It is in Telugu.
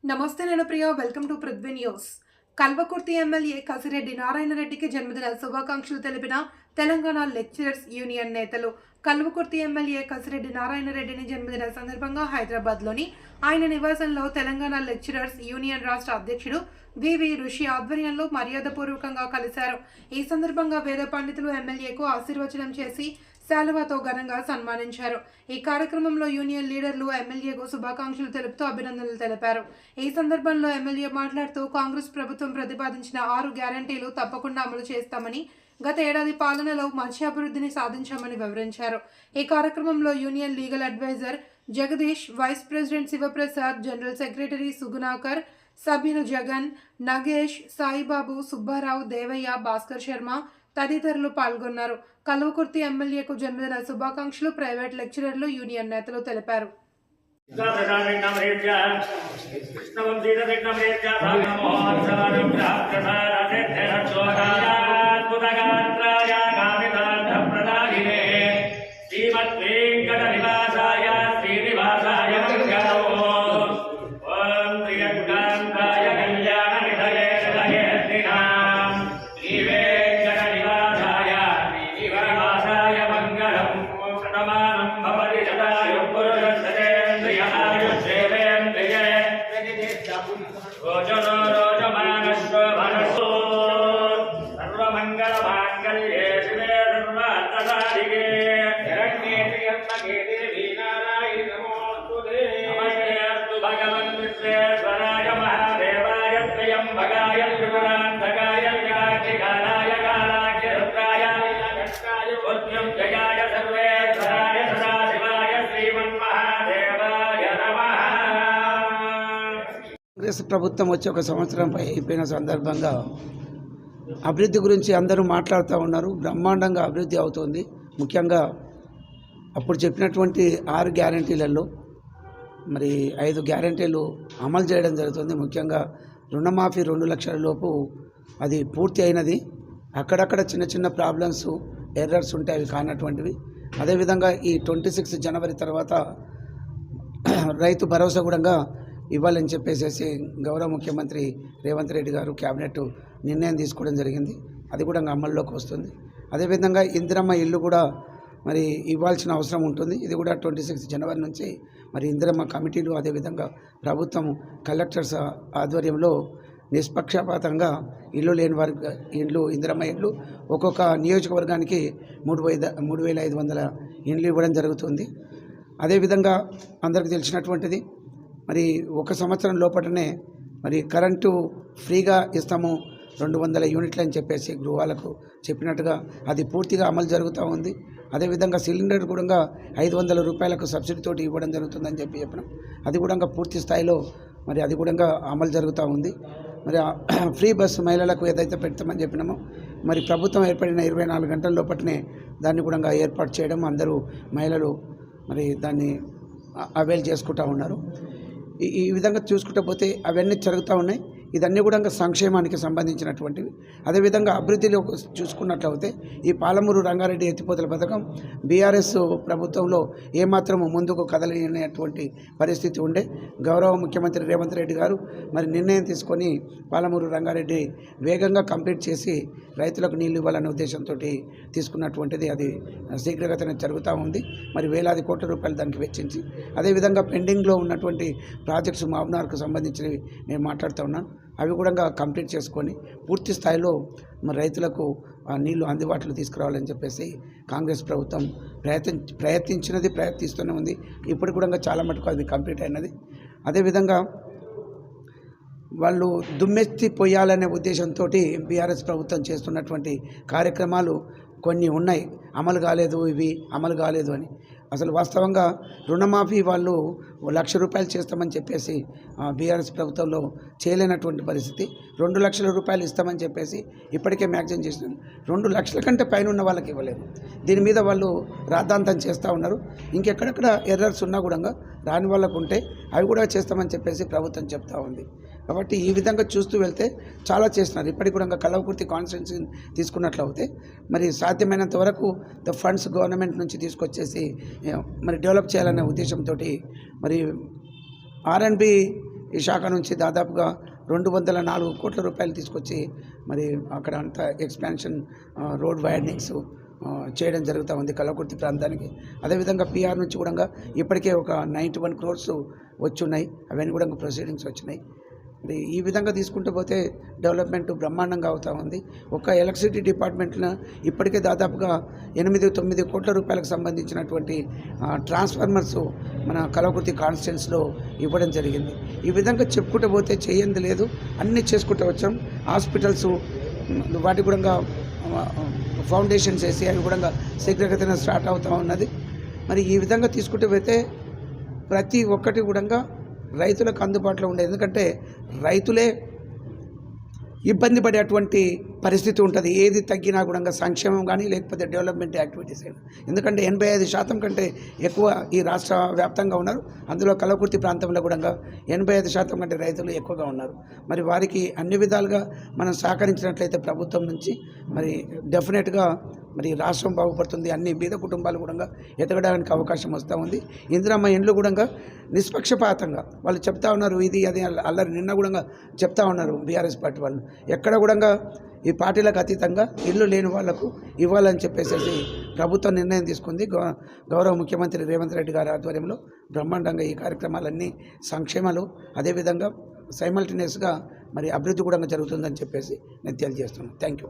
నమస్తే నేను Priya welcome to Prithvi news. Kalwakurthy MLA Kasireddy Narayana రెడ్డికి జన్మదిన శుభాకాంక్షలు తెలిపిన తెలంగాణ లెక్చరర్స్ యూనియన్ నేతలు. కల్వకుర్తి ఎమ్మెల్యే కసిరెడ్డి నారాయణ రెడ్డిని జన్మదిన సందర్భంగా హైదరాబాద్లోని ఆయన నివాసంలో తెలంగాణ లెక్చరర్స్ యూనియన్ రాష్ట్ర అధ్యక్షుడు వివి ఋషి ఆధ్వర్యంలో మర్యాదపూర్వకంగా కలిశారు. ఈ సందర్భంగా వేద పండితులు ఎమ్మెల్యేకు ఆశీర్వచనం చేసి శాలువాతో ఘనంగా సన్మానించారు. ఈ కార్యక్రమంలో యూనియన్ లీడర్లు ఎమ్మెల్యేకు శుభాకాంక్షలు తెలుపుతూ అభినందనలు తెలిపారు. ఈ సందర్భంలో ఎమ్మెల్యే మాట్లాడుతూ కాంగ్రెస్ ప్రభుత్వం ప్రతిపాదించిన 6 గ్యారంటీలు తప్పకుండా అమలు చేస్తామని, గత ఏడాది పాలనలో మంచి అభివృద్ధిని సాధించామని వివరించారు. ఈ కార్యక్రమంలో union legal adviser Jagadeesh, vice president Sivaprasad, general secretary Sugunakar, సభ్యులు జగన్, నగేష్, సాయిబాబు, సుబ్బారావు, దేవయ్య, భాస్కర్ శర్మ తదితరులు పాల్గొన్నారు. కల్వకుర్తి ఎమ్మెల్యేకు జన్మదిన శుభాకాంక్షలు ప్రైవేట్ లెక్చరర్లు యూనియన్ నేతలు తెలిపారు. కాంగ్రెస్ ప్రభుత్వం వచ్చి 1 సంవత్సరం అయిపోయిన సందర్భంగా అభివృద్ధి గురించి అందరూ మాట్లాడుతూ ఉన్నారు. బ్రహ్మాండంగా అభివృద్ధి అవుతుంది. ముఖ్యంగా అప్పుడు చెప్పినటువంటి 6 గ్యారంటీలలో మరి 5 గ్యారంటీలు అమలు చేయడం జరుగుతుంది. ముఖ్యంగా రుణమాఫీ 2 లక్షల లోపు అది పూర్తి అయినది. అక్కడక్కడ చిన్న చిన్న ప్రాబ్లమ్స్, ఎర్రర్స్ ఉంటాయి, అవి కానటువంటివి. అదేవిధంగా ఈ 26 జనవరి తర్వాత రైతు భరోసా కూడా ఇవ్వాలని చెప్పేసి గౌరవ ముఖ్యమంత్రి రేవంత్ రెడ్డి గారు క్యాబినెట్ నిర్ణయం తీసుకోవడం జరిగింది. అది కూడా అమల్లోకి వస్తుంది. అదేవిధంగా ఇందిరమ్మ ఇల్లు కూడా మరి ఇవ్వాల్సిన అవసరం ఉంటుంది. ఇది కూడా 26 జనవరి నుంచి మరి ఇందిరమ్మ కమిటీలు, అదేవిధంగా ప్రభుత్వం కలెక్టర్స్ ఆధ్వర్యంలో నిష్పక్షపాతంగా ఇల్లు లేని వారికి ఇండ్లు, ఇందిరమ్మ ఇండ్లు ఒక్కొక్క నియోజకవర్గానికి 3,500 ఇండ్లు ఇవ్వడం జరుగుతుంది. అదేవిధంగా అందరికీ తెలిసినటువంటిది మరి 1 సంవత్సరం లోపలనే మరి కరెంటు ఫ్రీగా ఇస్తాము 200 యూనిట్లు అని చెప్పేసి గృహాలకు చెప్పినట్టుగా అది పూర్తిగా అమలు జరుగుతూ ఉంది. అదేవిధంగా సిలిండర్ కూడా 500 రూపాయలకు సబ్సిడీతోటి ఇవ్వడం జరుగుతుందని చెప్పినాం. అది కూడా పూర్తి స్థాయిలో మరి అది కూడా అమలు జరుగుతూ ఉంది. మరి ఫ్రీ బస్సు మహిళలకు ఏదైతే పెడతామని చెప్పినామో మరి ప్రభుత్వం ఏర్పడిన 24 గంటల లోపలనే దాన్ని కూడా ఏర్పాటు చేయడం, అందరూ మహిళలు మరి దాన్ని అవైల్ చేసుకుంటూ ఉన్నారు. ఈ విధంగా చూసుకుంటూ పోతే అవన్నీ జరుగుతూ ఉన్నాయి. ఇదన్నీ కూడా సంక్షేమానికి సంబంధించినటువంటివి. అదేవిధంగా అభివృద్ధిలో చూసుకున్నట్లయితే ఈ పాలమూరు రంగారెడ్డి ఎత్తిపోతల పథకం బీఆర్ఎస్ ప్రభుత్వంలో ఏమాత్రము ముందుకు కదలనేటువంటి పరిస్థితి ఉండే. గౌరవ ముఖ్యమంత్రి రేవంత్ రెడ్డి గారు మరి నిర్ణయం తీసుకొని పాలమూరు రంగారెడ్డి వేగంగా కంప్లీట్ చేసి రైతులకు నీళ్లు ఇవ్వాలనే ఉద్దేశంతో తీసుకున్నటువంటిది. అది శీఘ్రగతిన జరుగుతూ ఉంది. మరి వేలాది కోట్ల రూపాయలు దానికి వెచ్చించి, అదేవిధంగా పెండింగ్లో ఉన్నటువంటి ప్రాజెక్ట్స్ మామ్నార్కు సంబంధించినవి నేను మాట్లాడుతూ ఉన్నాను. అవి కూడా కంప్లీట్ చేసుకొని పూర్తి స్థాయిలో మరి రైతులకు నీళ్లు అందుబాటులో తీసుకురావాలని చెప్పేసి కాంగ్రెస్ ప్రభుత్వం ప్రయత్నిస్తూనే ఉంది. ఇప్పుడు కూడా చాలా మటుకు అది కంప్లీట్ అయినది. అదేవిధంగా వాళ్ళు దుమ్మెత్తి పొయ్యాలనే ఉద్దేశంతో బీఆర్ఎస్ ప్రభుత్వం చేస్తున్నటువంటి కార్యక్రమాలు కొన్ని ఉన్నాయి. అమలు కాలేదు, ఇవి అమలు కాలేదు అని. అసలు వాస్తవంగా రుణమాఫీ వాళ్ళు 1,00,000 రూపాయలు చేస్తామని చెప్పేసి బీఆర్ఎస్ ప్రభుత్వంలో చేయలేనటువంటి పరిస్థితి. 2 లక్షల రూపాయలు ఇస్తామని చెప్పేసి ఇప్పటికే మ్యాగ్జిన్ చేసినారు. 2 లక్షల కంటే పైన ఉన్న వాళ్ళకి ఇవ్వలేదు. దీని మీద వాళ్ళు రాద్ధాంతం చేస్తూ ఉన్నారు. ఇంకెక్కడెక్కడ ఎర్రర్స్ ఉన్నా కూడా రాని వాళ్ళకు ఉంటే అవి కూడా చేస్తామని చెప్పేసి ప్రభుత్వం చెప్తా ఉంది. కాబట్టి ఈ విధంగా చూస్తూ వెళ్తే చాలా చేస్తున్నారు. ఇప్పటికి కూడా కల్వకుర్తి కాన్స్టిట్యున్సీ తీసుకున్నట్లయితే మరి సాధ్యమైనంత వరకు ద ఫండ్స్ గవర్నమెంట్ నుంచి తీసుకొచ్చేసి మరి డెవలప్ చేయాలనే ఉద్దేశంతో మరి R&B ఈ శాఖ నుంచి దాదాపుగా 204 కోట్ల రూపాయలు తీసుకొచ్చి మరి అక్కడ అంతా ఎక్స్పాన్షన్ రోడ్ వైడనింగ్స్ చేయడం జరుగుతూ ఉంది కల్వకుర్తి ప్రాంతానికి. అదేవిధంగా పిఆర్ నుంచి కూడా ఇప్పటికే ఒక 91 crores వచ్చి ఉన్నాయి. అవన్నీ కూడా ప్రొసీడింగ్స్ వచ్చినాయి. మరి ఈ విధంగా తీసుకుంటూ పోతే డెవలప్మెంట్ బ్రహ్మాండంగా అవుతూ ఉంది. ఒక్క ఎలక్ట్రిసిటీ డిపార్ట్మెంట్లో ఇప్పటికే దాదాపుగా 8-9 కోట్ల రూపాయలకు సంబంధించినటువంటి ట్రాన్స్ఫార్మర్స్ మన కల్వకుర్తి కాన్స్టిట్యున్సీలో ఇవ్వడం జరిగింది. ఈ విధంగా చెప్పుకుంటూ పోతే చేయంది లేదు, అన్నీ చేసుకుంటూ వచ్చాం. హాస్పిటల్స్ వాటి కూడా ఫౌండేషన్స్ వేసి అవి కూడా శీఘ్రగతిన స్టార్ట్ అవుతూ ఉన్నది. మరి ఈ విధంగా తీసుకుంటూ పోతే ప్రతి ఒక్కటి కూడా రైతులకు అందుబాటులో ఉండేది. ఎందుకంటే రైతులే ఇబ్బంది పడేటువంటి పరిస్థితి ఉంటుంది. ఏది తగ్గినా కూడా సంక్షేమం కానీ లేకపోతే డెవలప్మెంట్ యాక్టివిటీస్ అయినా. ఎందుకంటే 85% కంటే ఎక్కువ ఈ రాష్ట్ర వ్యాప్తంగా ఉన్నారు. అందులో కల్వకుర్తి ప్రాంతంలో కూడా 85% కంటే రైతులు ఎక్కువగా ఉన్నారు. మరి వారికి అన్ని విధాలుగా మనం సహకరించినట్లయితే ప్రభుత్వం నుంచి మరి డెఫినెట్గా మరి రాష్ట్రం బాగుపడుతుంది. అన్ని బీద కుటుంబాలు కూడా ఎదగడానికి అవకాశం వస్తూ ఉంది. ఇందిరమ్మ ఇండ్లు కూడా నిష్పక్షపాతంగా వాళ్ళు చెప్తా ఉన్నారు. ఇది అది అల్లరి నిన్న కూడా చెప్తా ఉన్నారు బీఆర్ఎస్ పార్టీ వాళ్ళు. ఎక్కడ కూడా ఈ పార్టీలకు అతీతంగా ఇల్లు లేని వాళ్లకు ఇవ్వాలని చెప్పేసి ప్రభుత్వం నిర్ణయం తీసుకుంది. గౌరవ ముఖ్యమంత్రి రేవంత్ రెడ్డి గారి ఆధ్వర్యంలో బ్రహ్మాండంగా ఈ కార్యక్రమాలన్నీ సంక్షేమాలు అదేవిధంగా సైమల్టేనియస్గా మరి అభివృద్ధి కూడా జరుగుతుందని చెప్పేసి నేను తెలియజేస్తున్నాను. Thank you.